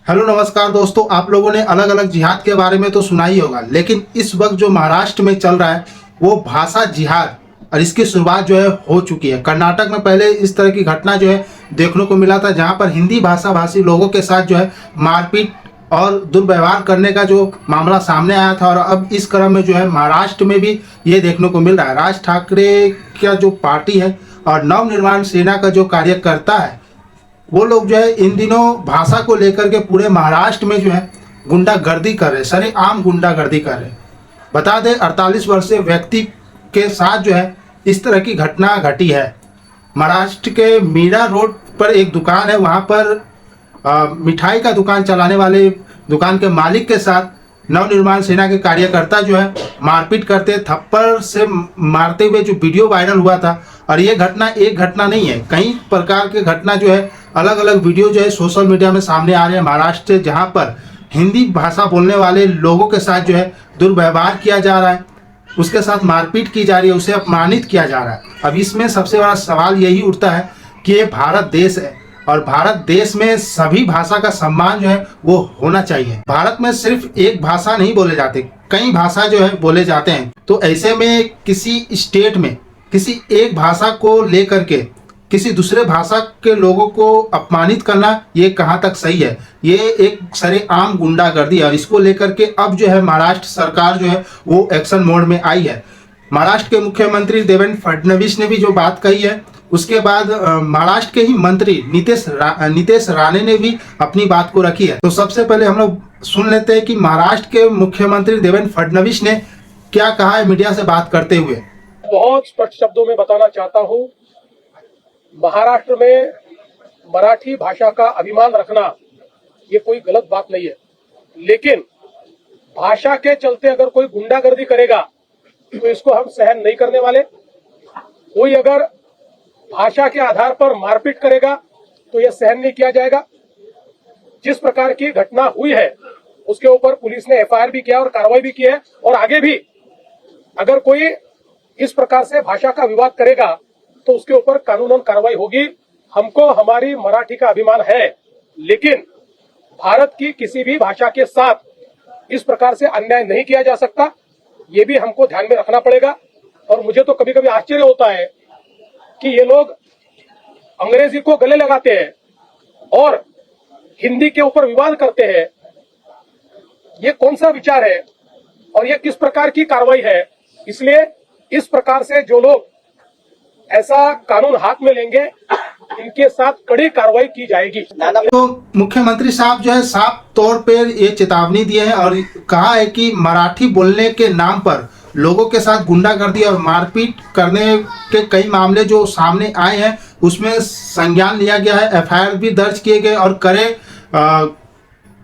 Hello नमस्कार दोस्तों, आप लोगों ने अलग अलग जिहाद के बारे में तो सुना ही होगा, लेकिन इस वक्त जो महाराष्ट्र में चल रहा है वो भाषा जिहाद, और इसकी शुरुआत जो है हो चुकी है। कर्नाटक में पहले इस तरह की घटना जो है देखने को मिला था, जहां पर हिंदी भाषा भाषी लोगों के साथ जो है मारपीट और दुर्व्यवहार करने का जो मामला सामने आया था। और अब इस क्रम में जो है महाराष्ट्र में भी ये देखने को मिल रहा है। राज ठाकरे का जो पार्टी है और नवनिर्माण सेना का जो कार्यकर्ता है, वो लोग जो है इन दिनों भाषा को लेकर के पूरे महाराष्ट्र में जो है गुंडागर्दी कर रहे, सरेआम गुंडागर्दी कर रहे। बता दें 48 वर्षीय व्यक्ति के साथ जो है इस तरह की घटना घटी है। महाराष्ट्र के मीरा रोड पर एक दुकान है, वहाँ पर मिठाई का दुकान चलाने वाले दुकान के मालिक के साथ नवनिर्माण सेना के कार्यकर्ता जो है मारपीट करते, थप्पड़ से मारते हुए जो वीडियो वायरल हुआ था। और ये घटना एक घटना नहीं है, कई प्रकार के घटना जो है अलग अलग वीडियो जो है सोशल मीडिया में सामने आ रहे हैं महाराष्ट्र से, जहां पर हिंदी भाषा बोलने वाले लोगों के साथ जो है दुर्व्यवहार किया जा रहा है, उसके साथ मारपीट की जा रही है, उसे अपमानित किया जा रहा है। अब इसमें सबसे बड़ा सवाल यही उठता है कि ये भारत देश है और भारत देश में सभी भाषा का सम्मान जो है वो होना चाहिए। भारत में सिर्फ एक भाषा नहीं बोले जाते, कई भाषा जो है बोले जाते हैं। तो ऐसे में किसी स्टेट में किसी एक भाषा को लेकर के किसी दूसरे भाषा के लोगों को अपमानित करना, ये कहाँ तक सही है? ये एक सरेआम गुंडागर्दी है और इसको लेकर के अब जो है महाराष्ट्र सरकार जो है वो एक्शन मोड में आई है। महाराष्ट्र के मुख्यमंत्री देवेंद्र फडणवीस ने भी जो बात कही है, उसके बाद महाराष्ट्र के ही मंत्री नीतेश राणे ने भी अपनी बात को रखी है। तो सबसे पहले हम लोग सुन लेते हैं कि महाराष्ट्र के मुख्यमंत्री देवेंद्र फडणवीस ने क्या कहा है मीडिया से बात करते हुए। बहुत स्पष्ट शब्दों में बताना चाहता हूं, महाराष्ट्र में मराठी भाषा का अभिमान रखना ये कोई गलत बात नहीं है, लेकिन भाषा के चलते अगर कोई गुंडागर्दी करेगा तो इसको हम सहन नहीं करने वाले। कोई अगर भाषा के आधार पर मारपीट करेगा तो यह सहन नहीं किया जाएगा। जिस प्रकार की घटना हुई है उसके ऊपर पुलिस ने एफआईआर भी किया और कार्रवाई भी की है, और आगे भी अगर कोई इस प्रकार से भाषा का विवाद करेगा तो उसके ऊपर कानूनन कार्रवाई होगी। हमको हमारी मराठी का अभिमान है, लेकिन भारत की किसी भी भाषा के साथ इस प्रकार से अन्याय नहीं किया जा सकता, ये भी हमको ध्यान में रखना पड़ेगा। और मुझे तो कभी कभी आश्चर्य होता है कि ये लोग अंग्रेजी को गले लगाते हैं और हिंदी के ऊपर विवाद करते हैं। ये कौन सा विचार है और ये किस प्रकार की कार्रवाई है? इसलिए इस प्रकार से जो लोग ऐसा कानून हाथ में लेंगे, इनके साथ कड़ी कार्रवाई की जाएगी। तो मुख्यमंत्री साहब जो है साफ तौर पर ये चेतावनी दिए हैं और कहा है कि मराठी बोलने के नाम पर लोगों के साथ गुंडागर्दी और मारपीट करने के कई मामले जो सामने आए हैं उसमें संज्ञान लिया गया है, एफआईआर भी दर्ज किए गए और कड़े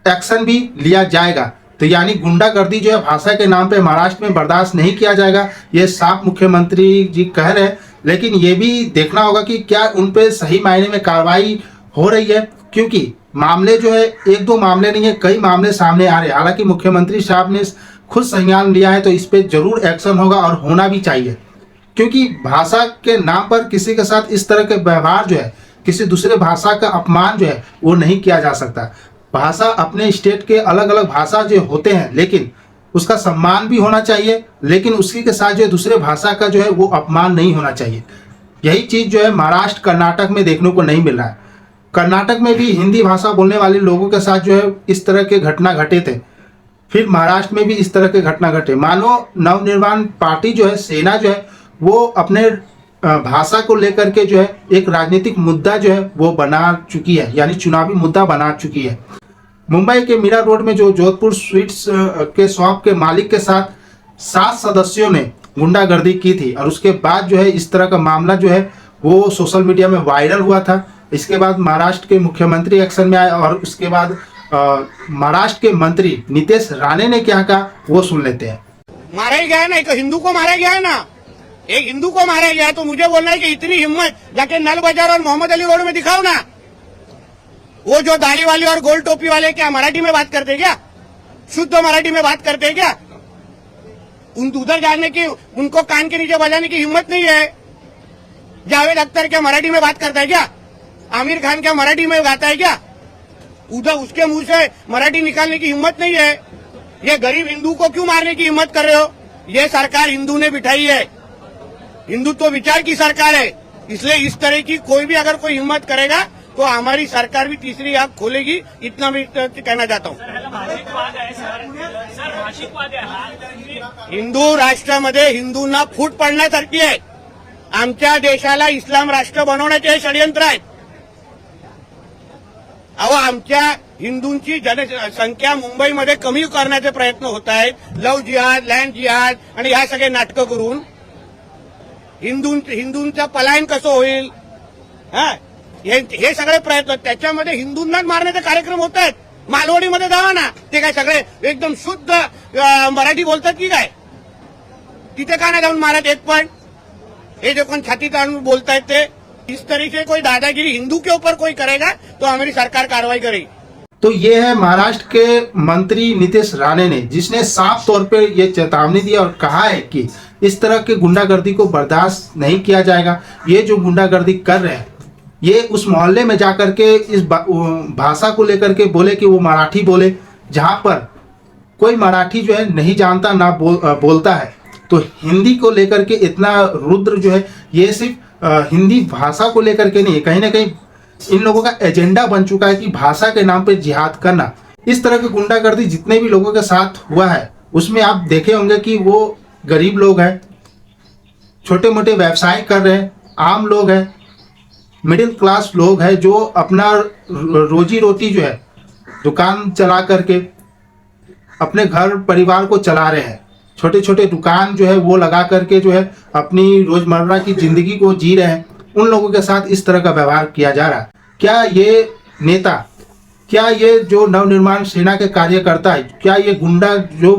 एक्शन भी लिया जाएगा। तो यानी गुंडागर्दी जो है भाषा के नाम पे महाराष्ट्र में बर्दाश्त नहीं किया जाएगा, ये साफ मुख्यमंत्री जी कह रहे हैं। लेकिन ये भी देखना होगा कि क्या उन पे सही मायने में कार्रवाई हो रही है, क्योंकि मामले जो है एक दो मामले नहीं है, कई मामले सामने आ रहे हैं। हालांकि मुख्यमंत्री साहब ने खुद संज्ञान लिया है तो इस पे जरूर एक्शन होगा और होना भी चाहिए, क्योंकि भाषा के नाम पर किसी के साथ इस तरह के व्यवहार जो है, किसी दूसरे भाषा का अपमान जो है वो नहीं किया जा सकता। भाषा अपने स्टेट के अलग अलग भाषा जो होते हैं, लेकिन उसका सम्मान भी होना चाहिए, लेकिन उसी के साथ जो दूसरे भाषा का जो है वो अपमान नहीं होना चाहिए। यही चीज़ जो है महाराष्ट्र कर्नाटक में देखने को नहीं मिल रहा है। कर्नाटक में भी हिंदी भाषा बोलने वाले लोगों के साथ जो है इस तरह के घटना घटे थे, फिर महाराष्ट्र में भी इस तरह के घटना घटे। मानो नवनिर्माण पार्टी जो है, सेना जो है, वो अपने भाषा को लेकर के जो है एक राजनीतिक मुद्दा जो है वो बना चुकी है, यानी चुनावी मुद्दा बना चुकी है। मुंबई के मीरा रोड में जो जोधपुर स्वीट्स के शॉप के मालिक के साथ 7 सदस्यों ने गुंडागर्दी की थी और उसके बाद जो है इस तरह का मामला जो है वो सोशल मीडिया में वायरल हुआ था। इसके बाद महाराष्ट्र के मुख्यमंत्री एक्शन में आए और उसके बाद महाराष्ट्र के मंत्री नीतेश राणे ने क्या कहा वो सुन लेते हैं। मारा ही गया है ना, एक हिंदू को मारा गया है ना, एक हिंदू को मारा गया है, तो मुझे बोलना है कि इतनी हिम्मत जाके नल बाजार और मोहम्मद अली रोड में दिखाओ ना। वो जो दाढ़ी वाले और गोल टोपी वाले क्या मराठी में बात करते क्या? शुद्ध मराठी में बात करते क्या? उधर जाने की, उनको कान के नीचे बजाने की हिम्मत नहीं है। जावेद अख्तर क्या मराठी में बात करता है क्या? आमिर खान क्या मराठी में गाता है क्या? उधर उसके मुंह से मराठी निकालने की हिम्मत नहीं है। ये गरीब हिंदू को क्यों मारने की हिम्मत कर रहे हो? ये सरकार हिंदू ने बिठाई है, हिंदुत्व विचार की सरकार है, इसलिए इस तरह की कोई भी अगर कोई हिम्मत करेगा तो हमारी सरकार भी तीसरी आंख खोलेगी, इतना भी कहना चाहता हूँ। हिंदू राष्ट्रामध्ये हिंदूंना फूट पडण्यासारखी आहे। आमच्या देशाला इस्लाम राष्ट्र बनवण्याचे हे षडयंत्र आहेत। अहो, आमच्या हिंदूंची जनसंख्या मुंबईमध्ये कमी करण्याचे प्रयत्न होत आहेत, लव्ह जिहाद, लँड जिहाद आणि ह्या सगळे नाटकं करून हिंदूंचं पलायन कसं होईल, हे सगळे प्रयत्न, त्याच्यामध्ये हिंदूंनाच मारण्याचे कार्यक्रम होत आहेत। मालवणीमध्ये जावा ना, ते काय सगळे एकदम शुद्ध मराठी बोलतात की काय? तिथे का नाही जाऊन मारत एक पण? हे जो कोण छाती ताणून बोलतायत ते, इस तरीके कोई दादागिरी हिंदू के ऊपर कोई करेगा तो हमारी सरकार कार्रवाई करेगी। तो ये है महाराष्ट्र के मंत्री नीतीश राणे ने, जिसने साफ तौर पे ये चेतावनी दी और कहा है कि इस तरह के गुंडागर्दी को बर्दाश्त नहीं किया जाएगा। ये जो गुंडागर्दी कर रहे हैं, ये उस मोहल्ले में जाकर के इस भाषा को लेकर के बोले कि वो मराठी बोले, जहाँ पर कोई मराठी जो है नहीं जानता ना बोलता है। तो हिंदी को लेकर के इतना रुद्र जो है, ये सिर्फ हिंदी भाषा को लेकर के नहीं, कहीं ना कहीं इन लोगों का एजेंडा बन चुका है कि भाषा के नाम पे जिहाद करना। इस तरह की गुंडागर्दी जितने भी लोगों के साथ हुआ है, उसमें आप देखे होंगे कि वो गरीब लोग हैं, छोटे मोटे व्यवसाय कर रहे हैं, आम लोग हैं, मिडिल क्लास लोग हैं, जो अपना रोजी रोटी जो है दुकान चला करके अपने घर परिवार को चला रहे हैं। छोटे छोटे दुकान जो है वो लगा करके जो है अपनी रोजमर्रा की जिंदगी को जी रहे हैं। उन लोगों के साथ इस तरह का व्यवहार किया जा रहा है। क्या ये नेता, क्या ये जो नवनिर्माण सेना के कार्यकर्ता है, क्या ये गुंडा जो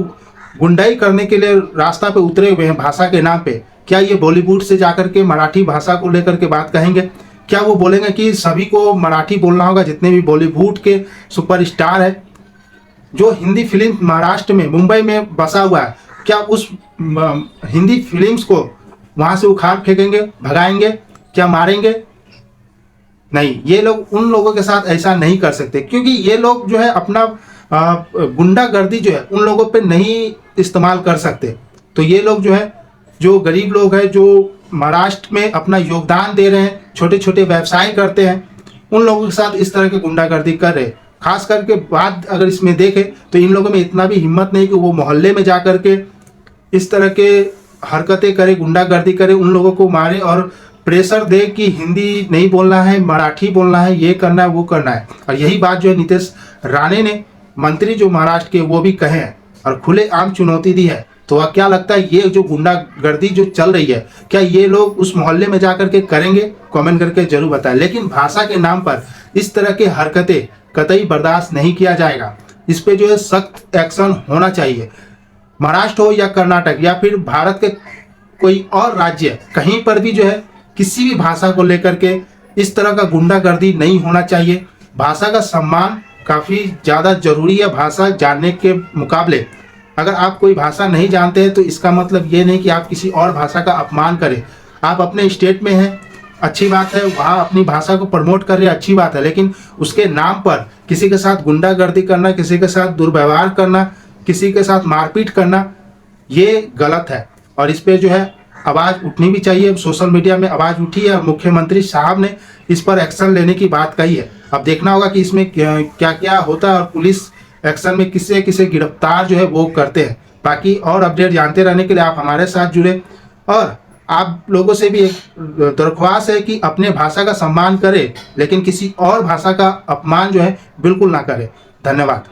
गुंडाई करने के लिए रास्ता पे उतरे हुए हैं भाषा के नाम पे, क्या ये बॉलीवुड से जाकर के मराठी भाषा को लेकर के बात कहेंगे? क्या वो बोलेंगे कि सभी को मराठी बोलना होगा? जितने भी बॉलीवुड के सुपरस्टार है, जो हिंदी फिल्म महाराष्ट्र में मुंबई में बसा हुआ है, क्या उस हिंदी फिल्म्स को वहाँ से उखाड़ फेंकेंगे, भगाएंगे, क्या मारेंगे? नहीं, ये लोग उन लोगों के साथ ऐसा नहीं कर सकते, क्योंकि ये लोग जो है अपना गुंडागर्दी जो है उन लोगों पे नहीं इस्तेमाल कर सकते। तो ये लोग जो है, जो गरीब लोग हैं, जो महाराष्ट्र में अपना योगदान दे रहे हैं, छोटे छोटे व्यवसाय करते हैं, उन लोगों के साथ इस तरह की गुंडागर्दी कर रहे हैं। खास करके बात अगर इसमें देखें तो इन लोगों में इतना भी हिम्मत नहीं कि वो मोहल्ले में जा कर के इस तरह के हरकतें करे, गुंडागर्दी करे, उन लोगों को मारे और प्रेशर दे कि हिंदी नहीं बोलना है, मराठी बोलना है, ये करना है, वो करना है। और यही बात जो है नीतीश राणे ने, मंत्री जो महाराष्ट्र के, वो भी कहे हैं और खुले आम चुनौती दी है। तो वह क्या लगता है, ये जो गुंडागर्दी जो चल रही है, क्या ये लोग उस मोहल्ले में जाकर के करेंगे? कमेंट करके जरूर बताएं। लेकिन भाषा के नाम पर इस तरह के हरकतें कतई बर्दाश्त नहीं किया जाएगा। इस पे जो है सख्त एक्शन होना चाहिए। महाराष्ट्र हो या कर्नाटक या फिर भारत के कोई और राज्य, कहीं पर भी जो है किसी भी भाषा को लेकर के इस तरह का गुंडागर्दी नहीं होना चाहिए। भाषा का सम्मान काफ़ी ज़्यादा जरूरी है भाषा जानने के मुकाबले। अगर आप कोई भाषा नहीं जानते हैं तो इसका मतलब ये नहीं कि आप किसी और भाषा का अपमान करें। आप अपने स्टेट में हैं, अच्छी बात है, वहाँ अपनी भाषा को प्रमोट कर रहे हैं, अच्छी बात है, लेकिन उसके नाम पर किसी के साथ गुंडागर्दी करना, किसी के साथ दुर्व्यवहार करना, किसी के साथ मारपीट करना, ये गलत है। और इस पे जो है आवाज़ उठनी भी चाहिए। सोशल मीडिया में आवाज़ उठी है और मुख्यमंत्री साहब ने इस पर एक्शन लेने की बात कही है। अब देखना होगा कि इसमें क्या क्या होता है और पुलिस एक्शन में किसे किसे गिरफ्तार जो है वो करते हैं। बाकी और अपडेट जानते रहने के लिए आप हमारे साथ जुड़े, और आप लोगों से भी एक दरख्वास्त है कि अपने भाषा का सम्मान करें, लेकिन किसी और भाषा का अपमान जो है बिल्कुल ना करें। धन्यवाद।